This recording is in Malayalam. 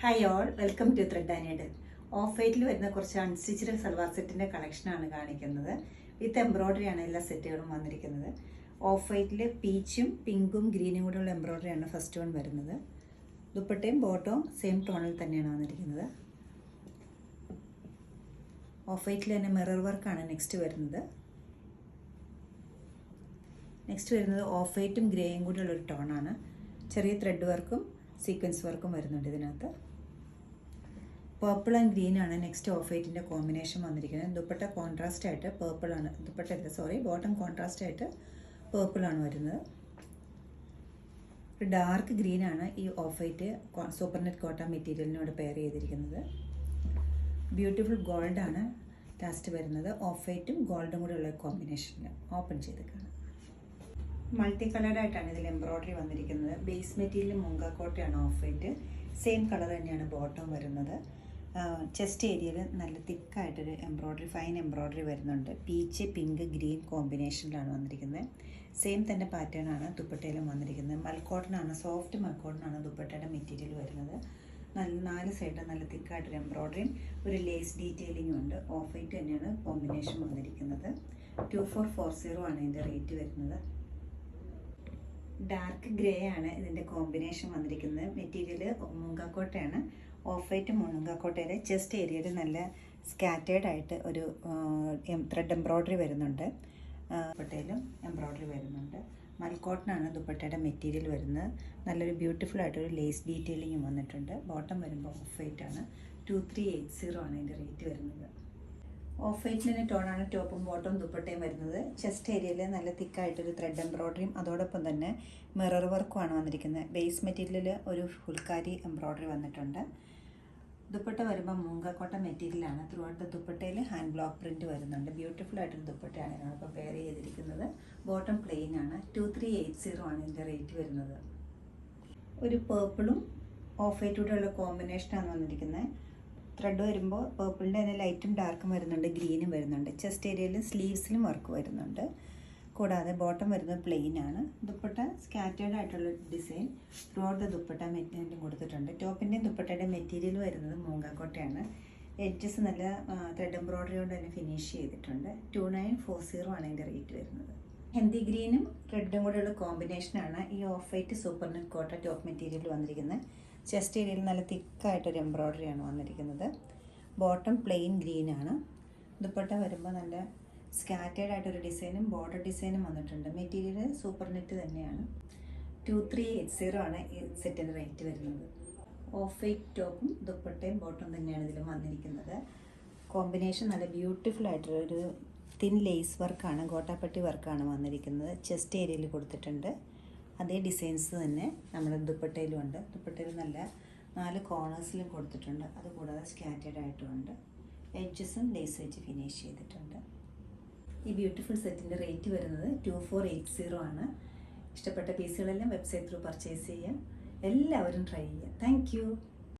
Hi all, welcome to thread and needle. Off വൈറ്റിൽ വരുന്ന കുറച്ച് അൺസ്റ്റിച്ച്ഡ് സൽവാർ സെറ്റിൻ്റെ കളക്ഷനാണ് കാണിക്കുന്നത്. വിത്ത് എംബ്രോയ്ഡറിയാണ് എല്ലാ സെറ്റുകളും വന്നിരിക്കുന്നത്. ഓഫ് വൈറ്റിൽ പീച്ചും പിങ്കും ഗ്രീനും കൂടെയുള്ള എംബ്രോയ്ഡറിയാണ് ഫസ്റ്റ് വൺ വരുന്നത്. ദുപ്പട്ടയും ബോട്ടവും സെയിം ടോണിൽ തന്നെയാണ് വന്നിരിക്കുന്നത്. ഓഫ് വൈറ്റിൽ തന്നെ മിറർ വർക്കാണ് നെക്സ്റ്റ് വരുന്നത്. നെക്സ്റ്റ് വരുന്നത് ഓഫ് വൈറ്റും ഗ്രേയും കൂടെയുള്ളൊരു ടോണാണ്. ചെറിയ ത്രെഡ് വർക്കും സീക്വൻസ് വർക്കും വരുന്നുണ്ട് ഇതിനകത്ത്. പേർപ്പിൾ ആൻഡ് ഗ്രീൻ ആണ് നെക്സ്റ്റ് ഓഫ് വൈറ്റിൻ്റെ കോമ്പിനേഷൻ വന്നിരിക്കുന്നത്. ദുപ്പട്ട കോൺട്രാസ്റ്റ് ആയിട്ട് പേർപ്പിളാണ്, ബോട്ടം കോൺട്രാസ്റ്റ് ആയിട്ട് പേർപ്പിളാണ് വരുന്നത്. ഒരു ഡാർക്ക് ഗ്രീനാണ് ഈ off white super net cotton മെറ്റീരിയലിനോട് പെയർ ചെയ്തിരിക്കുന്നത്. ബ്യൂട്ടിഫുൾ ഗോൾഡാണ് ലാസ്റ്റ് വരുന്നത്. ഓഫ് വൈറ്റും ഗോൾഡും കൂടെ ഉള്ള കോമ്പിനേഷനിൽ ഓപ്പൺ ചെയ്ത് കാണാം. മൾട്ടി കളറായിട്ടാണ് ഇതിൽ എംബ്രോയ്ഡറി വന്നിരിക്കുന്നത്. ബേസ് മെറ്റീരിയൽ മുങ്കാക്കോട്ടയാണ് ഓഫ് വൈറ്റ്. സെയിം കളർ തന്നെയാണ് ബോട്ടം വരുന്നത്. ചെസ്റ്റ് ഏരിയയിൽ നല്ല തിക്കായിട്ടൊരു എംബ്രോയ്ഡറി, ഫൈൻ എംബ്രോയ്ഡറി വരുന്നുണ്ട്. പീച്ച് പിങ്ക് ഗ്രീൻ കോമ്പിനേഷനിലാണ് വന്നിരിക്കുന്നത്. സെയിം തന്നെ പാറ്റേൺ ആണ് ദുപ്പട്ടയിലും വന്നിരിക്കുന്നത്. മൽക്കോട്ടനാണ്, സോഫ്റ്റ് മൽക്കോട്ടനാണ് ദുപ്പട്ടയുടെ മെറ്റീരിയൽ വരുന്നത്. നല്ല 4 സൈഡിൽ നല്ല തിക്കായിട്ടൊരു എംബ്രോയ്ഡറിയും ഒരു ലേസ് ഡീറ്റെയിലിങ്ങും ഉണ്ട്. ഓഫ് വൈറ്റ് തന്നെയാണ് കോമ്പിനേഷൻ വന്നിരിക്കുന്നത്. 2440 ആണ് ഇതിൻ്റെ റേറ്റ് വരുന്നത്. ഡാർക്ക് ഗ്രേ ആണ് ഇതിൻ്റെ കോമ്പിനേഷൻ വന്നിരിക്കുന്നത്. മെറ്റീരിയൽ മുങ്കാക്കോട്ടയാണ്. ഓഫ് വൈറ്റ് മുങ്കാക്കോട്ടയുടെ ചെസ്റ്റ് ഏരിയയിൽ നല്ല സ്കാറ്റേർഡ് ആയിട്ട് ഒരു ത്രെഡ് എംബ്രോയ്ഡറി വരുന്നുണ്ട്. ദുപ്പട്ടയിലും എംബ്രോയ്ഡറി വരുന്നുണ്ട്. മൽക്കോട്ടനാണ് ദുപ്പട്ടയുടെ മെറ്റീരിയൽ വരുന്നത്. നല്ലൊരു ബ്യൂട്ടിഫുൾ ആയിട്ടൊരു ലേസ് ഡീറ്റെയിലിങ്ങും വന്നിട്ടുണ്ട്. ബോട്ടം വരുമ്പോൾ ഓഫ് വൈറ്റ് ആണ്. 2380 ആണ് ഇതിൻ്റെ റേറ്റ് വരുന്നത്. ഓഫ് വൈറ്റിൻ്റെ ടോണാണ് ടോപ്പും ബോട്ടവും ദുപ്പട്ടയും വരുന്നത്. ചെസ്റ്റ് ഏരിയയിൽ നല്ല തിക്കായിട്ടൊരു ത്രെഡ് എംബ്രോയ്ഡറിയും അതോടൊപ്പം തന്നെ മിറർ വർക്കുമാണ് വന്നിരിക്കുന്നത്. ബേസ് മെറ്റീരിയലിൽ ഒരു ഫുൾക്കാരി എംബ്രോയ്ഡറി വന്നിട്ടുണ്ട്. ദുപ്പട്ട വരുമ്പോൾ മൂങ്കാക്കോട്ട മെറ്റീരിയലാണ്. ത്രൂ ഔട്ട് ദുപ്പട്ടയിൽ ഹാൻഡ് ബ്ലോക്ക് പ്രിൻറ്റ് വരുന്നുണ്ട്. ബ്യൂട്ടിഫുൾ ആയിട്ടൊരു ദുപ്പട്ടയാണ് ഞാനിപ്പോൾ പെയർ ചെയ്തിരിക്കുന്നത്. ബോട്ടം പ്ലെയിൻ ആണ്. 2380 ആണ് ഇതിൻ്റെ റേറ്റ് വരുന്നത്. ഒരു പേർപ്പിളും ഓഫ് വൈറ്റൂടെയുള്ള കോമ്പിനേഷനാണ് വന്നിരിക്കുന്നത്. ത്രെഡ് വരുമ്പോൾ പേർപ്പിളിൻ്റെ തന്നെ ലൈറ്റും ഡാർക്കും വരുന്നുണ്ട്, ഗ്രീനും വരുന്നുണ്ട്. ചെസ്റ്റ് ഏരിയയിലും സ്ലീവ്സിലും വർക്ക് വരുന്നുണ്ട്. കൂടാതെ ബോട്ടം വരുന്നത് പ്ലെയിൻ ആണ്. ദുപ്പട്ട സ്കാറ്റേർഡ് ആയിട്ടുള്ള design through out the dupatta മെറ്റീരിയലും കൊടുത്തിട്ടുണ്ട്. ടോപ്പിൻ്റെയും ദുപ്പട്ടയുടെ മെറ്റീരിയൽ വരുന്നത് മൂങ്കാക്കോട്ടയാണ്. എഡ്ജസ് നല്ല ത്രെഡ് എംബ്രോയ്ഡറി കൊണ്ട് തന്നെ ഫിനിഷ് ചെയ്തിട്ടുണ്ട്. 2940 ആണ് ഇതിൻ്റെ റേറ്റ് വരുന്നത്. ഹെന്തി ഗ്രീനും റെഡും കൂടെയുള്ള കോമ്പിനേഷനാണ് ഈ ഓഫ് വൈറ്റ് സൂപ്പർ നെറ്റ് കോട്ട ടോപ്പ് മെറ്റീരിയൽ വന്നിരിക്കുന്നത്. ചെസ്റ്റ് ഏരിയയിൽ നല്ല തിക്കായിട്ടൊരു എംബ്രോയ്ഡറിയാണ് വന്നിരിക്കുന്നത്. Bottom plain ഗ്രീനാണ്. ദുപ്പട്ട വരുമ്പോൾ നല്ല സ്കാറ്റേർഡ് ആയിട്ടൊരു ഡിസൈനും ബോർഡർ ഡിസൈനും വന്നിട്ടുണ്ട്. മെറ്റീരിയൽ സൂപ്പർ നെറ്റ് തന്നെയാണ്. 2380 ആണ് ഈ സെറ്റിൻ്റെ റേറ്റ് വരുന്നത്. ഓഫ് വൈറ്റ് ടോപ്പും ദുപ്പട്ടയും ബോട്ടം തന്നെയാണ് ഇതിലും വന്നിരിക്കുന്നത്. കോമ്പിനേഷൻ നല്ല ബ്യൂട്ടിഫുൾ ആയിട്ടൊരു തിൻ ലേസ് വർക്കാണ്, ഗോട്ടാപ്പട്ടി വർക്കാണ് വന്നിരിക്കുന്നത്. ചെസ്റ്റ് ഏരിയയിൽ കൊടുത്തിട്ടുണ്ട്. അതേ ഡിസൈൻസ് തന്നെ നമ്മുടെ ദുപ്പട്ടയിലും ഉണ്ട്. ദുപ്പട്ടയിൽ നല്ല 4 കോർണേഴ്സിലും കൊടുത്തിട്ടുണ്ട്. അതുകൂടാതെ സ്കാറ്റേർഡ് ആയിട്ടുമുണ്ട്. എഡ്ജസും ലേസ് വെച്ച് ഫിനിഷ് ചെയ്തിട്ടുണ്ട്. ഈ ബ്യൂട്ടിഫുൾ സെറ്റിൻ്റെ റേറ്റ് വരുന്നത് 2480 ആണ്. ഇഷ്ടപ്പെട്ട പീസുകളെല്ലാം വെബ്സൈറ്റ് ത്രൂ പർച്ചേസ് ചെയ്യാം. എല്ലാവരും ട്രൈ ചെയ്യാം. താങ്ക്